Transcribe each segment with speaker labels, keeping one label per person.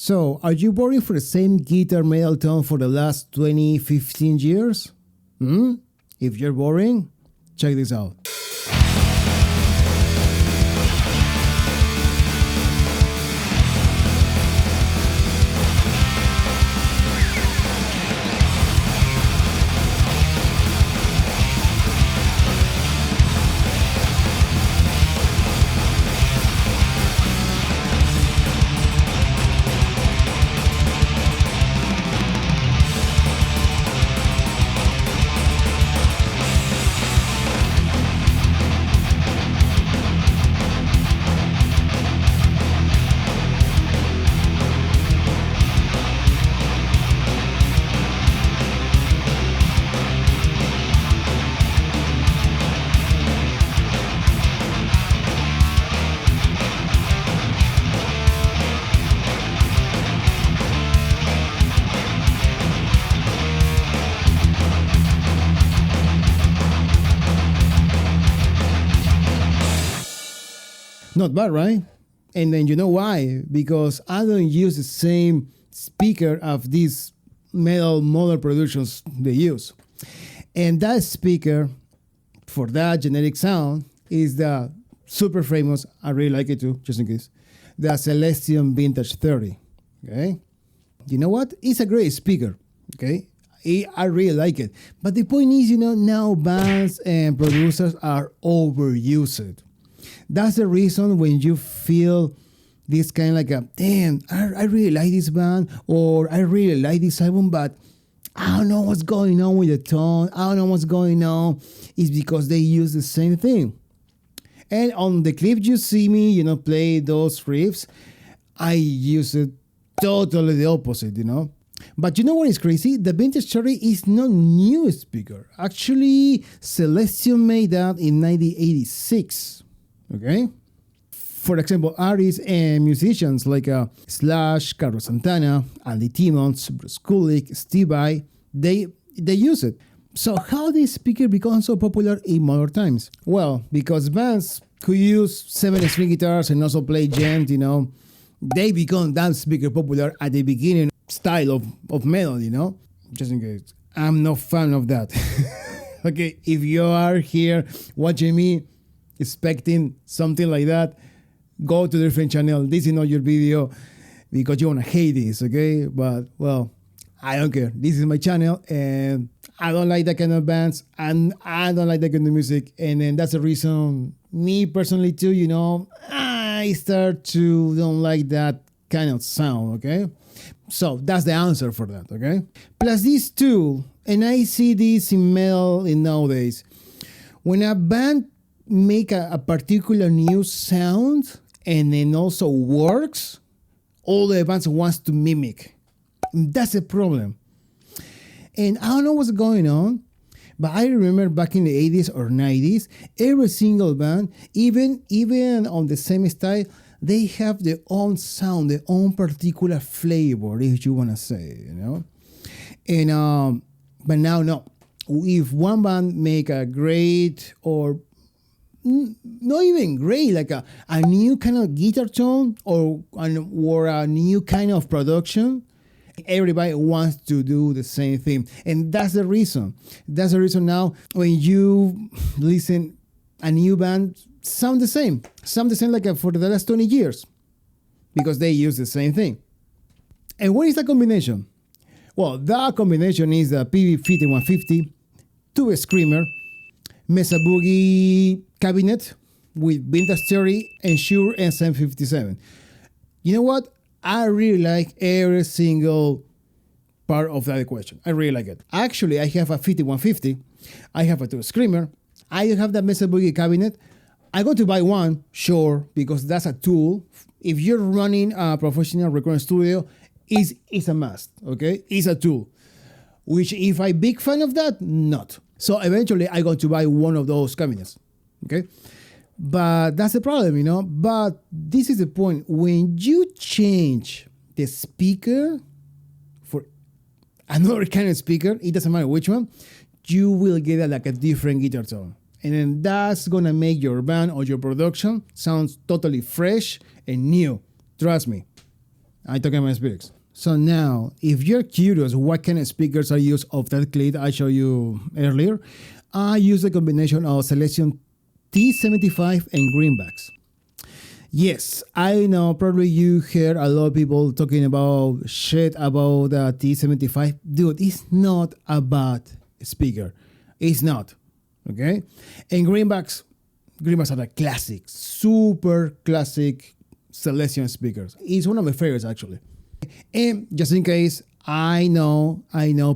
Speaker 1: So, are you boring for the same guitar metal tone for the last 20, 15 years? If you're boring, check this out. Not bad, right? And then you know why? Because I don't use the same speaker of these metal model productions they use. And that speaker for that generic sound is the super famous, I really like it too, just in case, the Celestion Vintage 30. Okay? You know what? It's a great speaker. Okay? I really like it. But the point is, now bands and producers are overused. That's the reason when you feel this kind of like damn, I really like this band, or I really like this album, but I don't know what's going on with the tone. I don't know what's going on. It's because they use the same thing. And on the clip you see me, play those riffs, I use it totally the opposite, But you know what is crazy? The Vintage 30 is not new speaker. Actually, Celestion made that in 1986. Okay? For example, artists and musicians like Slash, Carlos Santana, Andy Timmons, Bruce Kulick, Steve Vai, they use it. So how did this speaker become so popular in modern times? Well, because bands who use 7-string guitars and also play gent, they become that speaker popular at the beginning style of metal, Just in case. I'm not fan of that. Okay, if you are here watching me expecting something like that, go to a different channel. This is not your video because you want to hate this, okay? But, well, I don't care. This is my channel, and I don't like that kind of bands, and I don't like that kind of music. And then that's the reason, me personally too, I start to don't like that kind of sound, okay? So that's the answer for that, okay? Plus these two, and I see this in metal in nowadays, when a band make a particular new sound and then also works, all the bands wants to mimic. That's a problem. And I don't know what's going on, but I remember back in the 80s or 90s, every single band, even on the same style, they have their own sound, their own particular flavor, if you want to say, And but now, no. If one band make a great or not even great, like a new kind of guitar tone or a new kind of production, everybody wants to do the same thing. And that's the reason. That's the reason now when you listen a new band, sound the same like for the last 20 years because they use the same thing. And what is the combination? Well, that combination is the PV5150, Tube Screamer, Mesa Boogie cabinet with Vintage 30 and Shure SM57. You know what? I really like every single part of that equation. I really like it. Actually, I have a 5150. I have a Tube Screamer. I have that Mesa Boogie cabinet. I go to buy one, sure, because that's a tool. If you're running a professional recording studio, it's a must, okay? It's a tool. Which, if I'm a big fan of that, not. So eventually, I go to buy one of those cabinets, okay? But that's the problem, But this is the point. When you change the speaker for another kind of speaker, it doesn't matter which one, you will get a different guitar tone. And then that's going to make your band or your production sounds totally fresh and new. Trust me. I talking about speakers. So now, if you're curious what kind of speakers I use of that clip I showed you earlier, I use a combination of Celestion T-75 and Greenbacks. Yes, I know probably you hear a lot of people talking about shit about the T-75. Dude, it's not a bad speaker. It's not. Okay? And Greenbacks are the classic, super classic Celestion speakers. It's one of my favorites actually. And just in case, I know,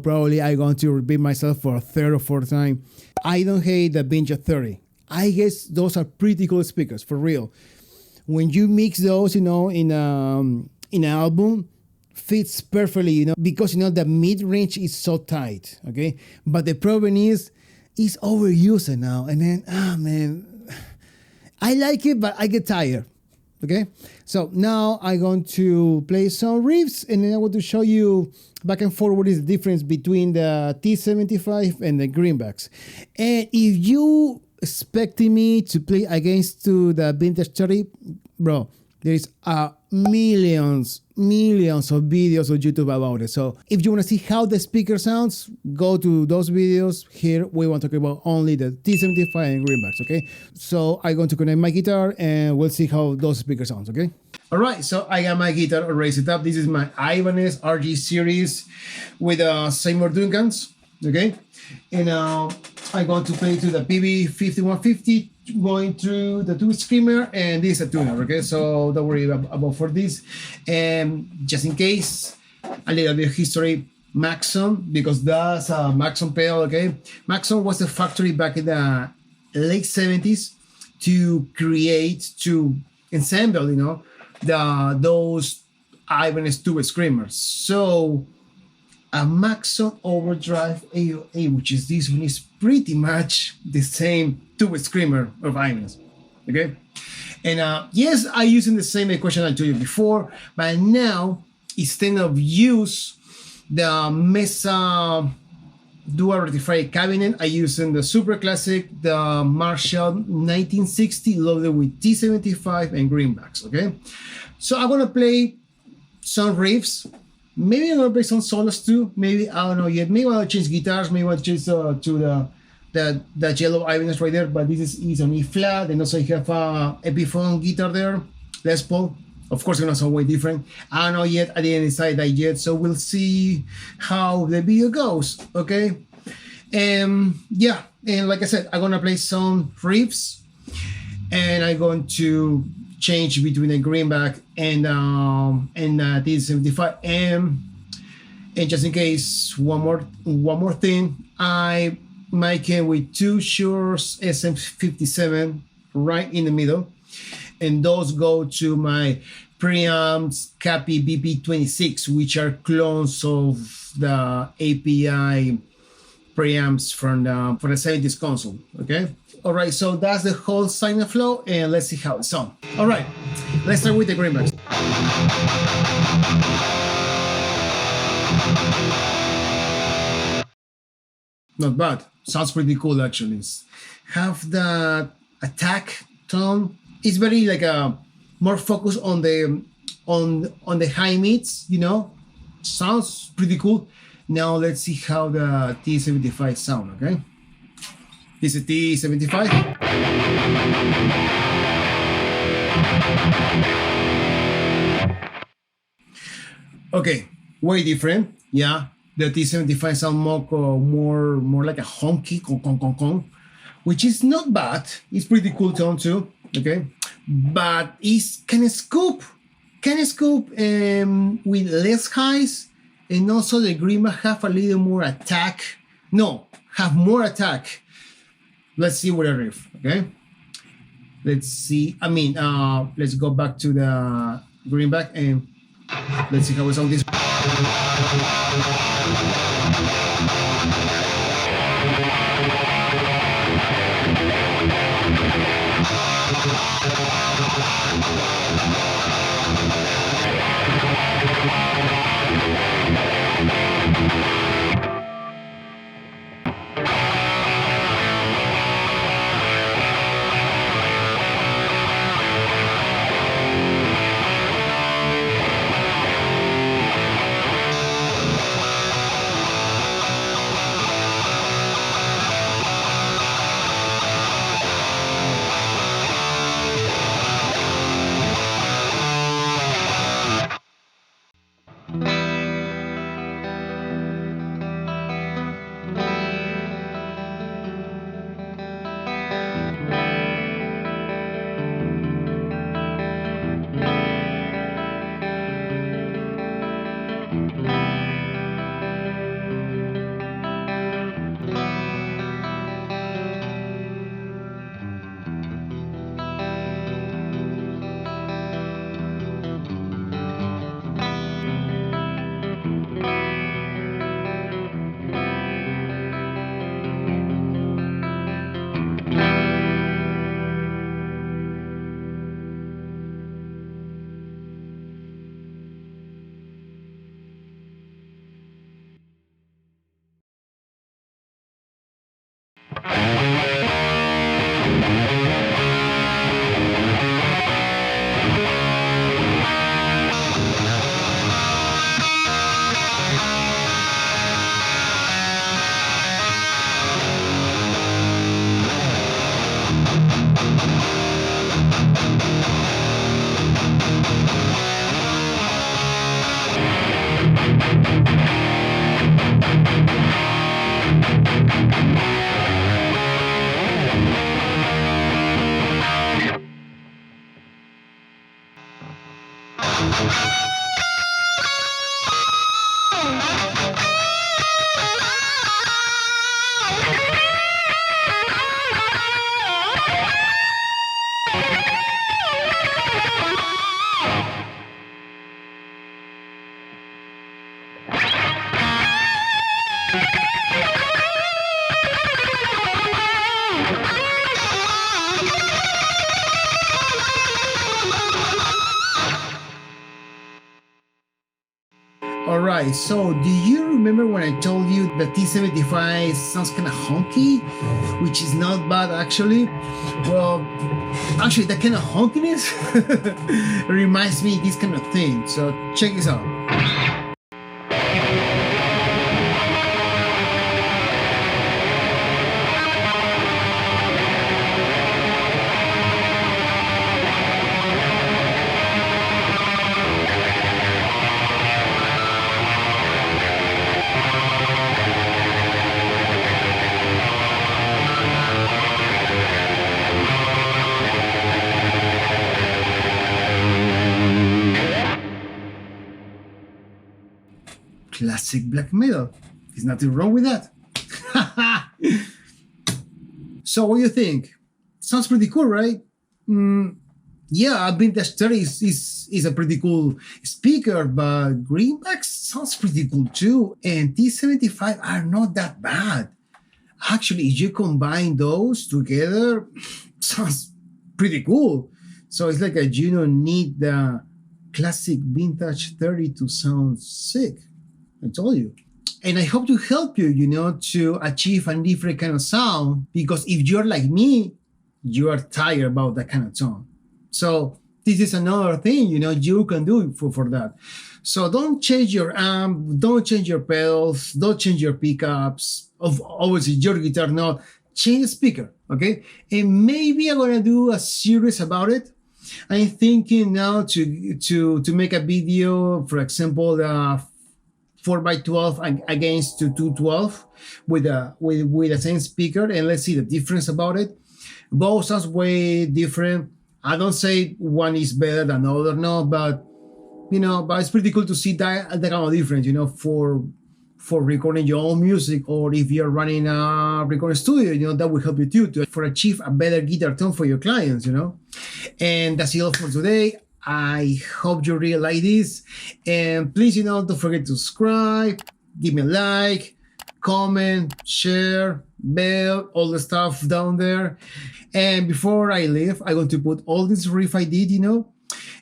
Speaker 1: probably I'm going to repeat myself for a third or fourth time. I don't hate the Vintage 30. I guess those are pretty cool speakers, for real. When you mix those, in an album, fits perfectly, because, the mid-range is so tight, okay? But the problem is, it's overused now. And then, man, I like it, but I get tired. Okay, so now I'm going to play some riffs, and then I want to show you back and forth what is the difference between the T-75 and the Greenbacks. And if you expecting me to play against the Vintage 30, bro, there's millions of videos on YouTube about it. So if you want to see how the speaker sounds, go to those videos. Here we want to talk about only the T-75 and Greenbacks, okay? So I'm going to connect my guitar and we'll see how those speakers sounds, okay? All right, so I got my guitar already set up. This is my Ibanez RG series with Seymour Duncans, okay? And I'm going to play to the PB5150, going through the tube screamer, and this is a tuner, okay? So don't worry about for this. And just in case, a little bit of history, Maxon, because that's a Maxon pedal, okay? Maxon was a factory back in the late 70s to ensemble, those Ibanez tube screamers. So a Maxon overdrive AOA, which is this one, is pretty much the same tube screamer of Ibanez, okay? And yes, I using the same equation I told you before, but now instead of use the Mesa dual rectifier cabinet, I using the super classic, the Marshall 1960 loaded with T-75 and Greenbacks, okay? So I'm gonna play some riffs. Maybe I'm gonna play some solos too. Maybe, I don't know yet. Maybe I'll change guitars. Maybe I'll change to the yellow Ibanez right there. But this is on E flat, and also you have a Epiphone guitar there, Les Paul. Of course, it's gonna sound way different. I don't know yet. I didn't decide that yet. So we'll see how the video goes. Okay. Yeah. And like I said, I'm gonna play some riffs, and I'm going to change between the Greenback and T-75. And just in case, one more thing, I mic it with two Shure SM57 right in the middle, and those go to my preamps Cappy BP26, which are clones of the API preamps from the 70s console. Okay. All right, so that's the whole signal flow, and let's see how it sounds. All right, let's start with the Greenbacks. Not bad. Sounds pretty cool, actually. Have that attack tone. It's very like a more focused on the high mids. Sounds pretty cool. Now let's see how the T-75 sound. Okay. This is T-75. Okay, way different. Yeah, the T-75 sound more like a honky con, which is not bad. It's pretty cool tone too. Okay, but it's kind of scoop with less highs, and also the Greenback have a little more attack. No, have more attack. Let's see what a riff, okay? Let's see. Let's go back to the Greenback and let's see how it sounds this. All right, so do you remember when I told you the T-75 sounds kind of honky, which is not bad actually? Well, actually that kind of honkiness reminds me of this kind of thing, so check this out. Classic black metal. There's nothing wrong with that. So what do you think? Sounds pretty cool, right? Yeah, Vintage 30 is a pretty cool speaker, but Greenbacks sounds pretty cool too. And T-75 are not that bad. Actually, if you combine those together, sounds pretty cool. So it's like you don't need the classic Vintage 30 to sound sick. I told you. And I hope to help you, to achieve a different kind of sound, because if you're like me, you are tired about that kind of tone. So this is another thing, you can do for that. So don't change your amp, don't change your pedals, don't change your pickups. Obviously, your guitar not. Change the speaker, okay? And maybe I'm gonna do a series about it. I'm thinking now to make a video, for example, 4x12 against 212 with the same speaker, and let's see the difference about it. Both sounds way different. I don't say one is better than the other, no, but it's pretty cool to see that kind of difference, for recording your own music, or if you're running a recording studio, that will help you too to achieve a better guitar tone for your clients, And that's it all for today. I hope you really like this, and please, don't forget to subscribe, give me a like, comment, share, bell, all the stuff down there. And before I leave, I'm going to put all this riff I did,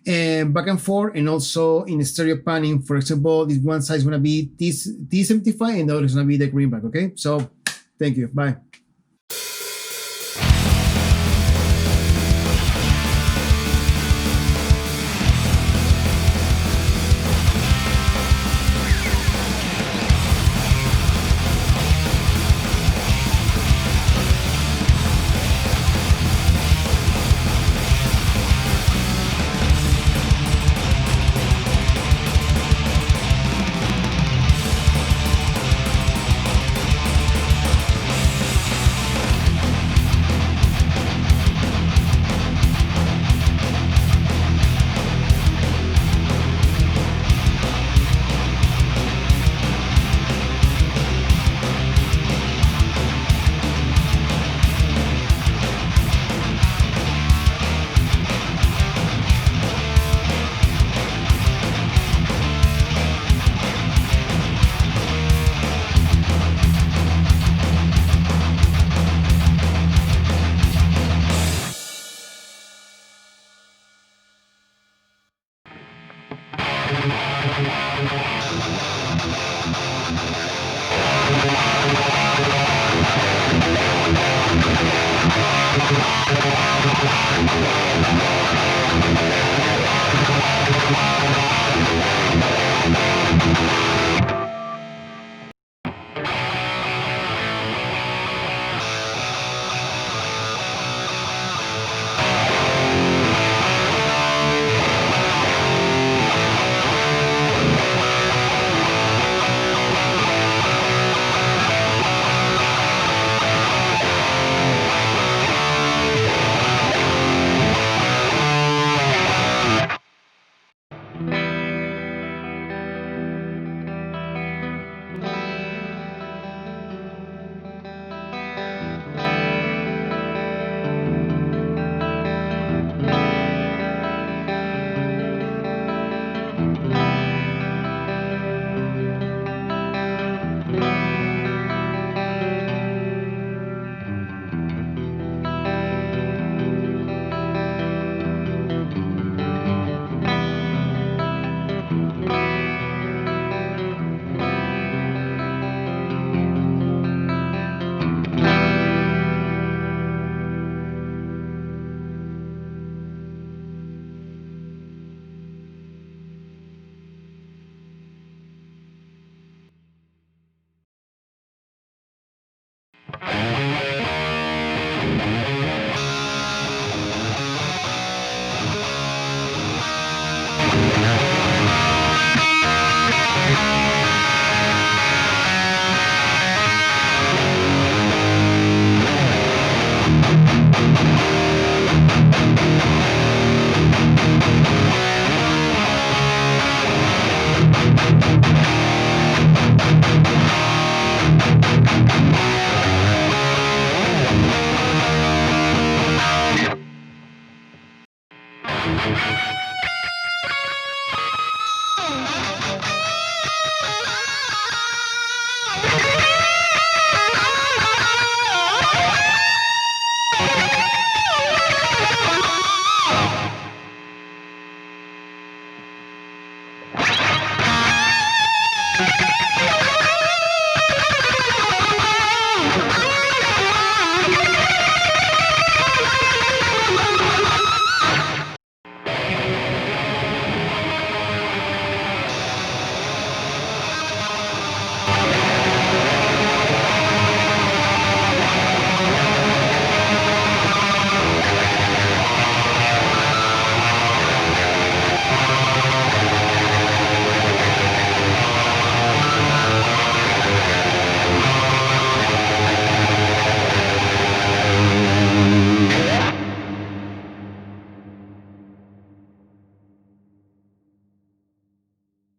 Speaker 1: and back and forth, and also in stereo panning. For example, this one side is going to be T-75 and the other is going to be the Greenback. Okay, so thank you. Bye.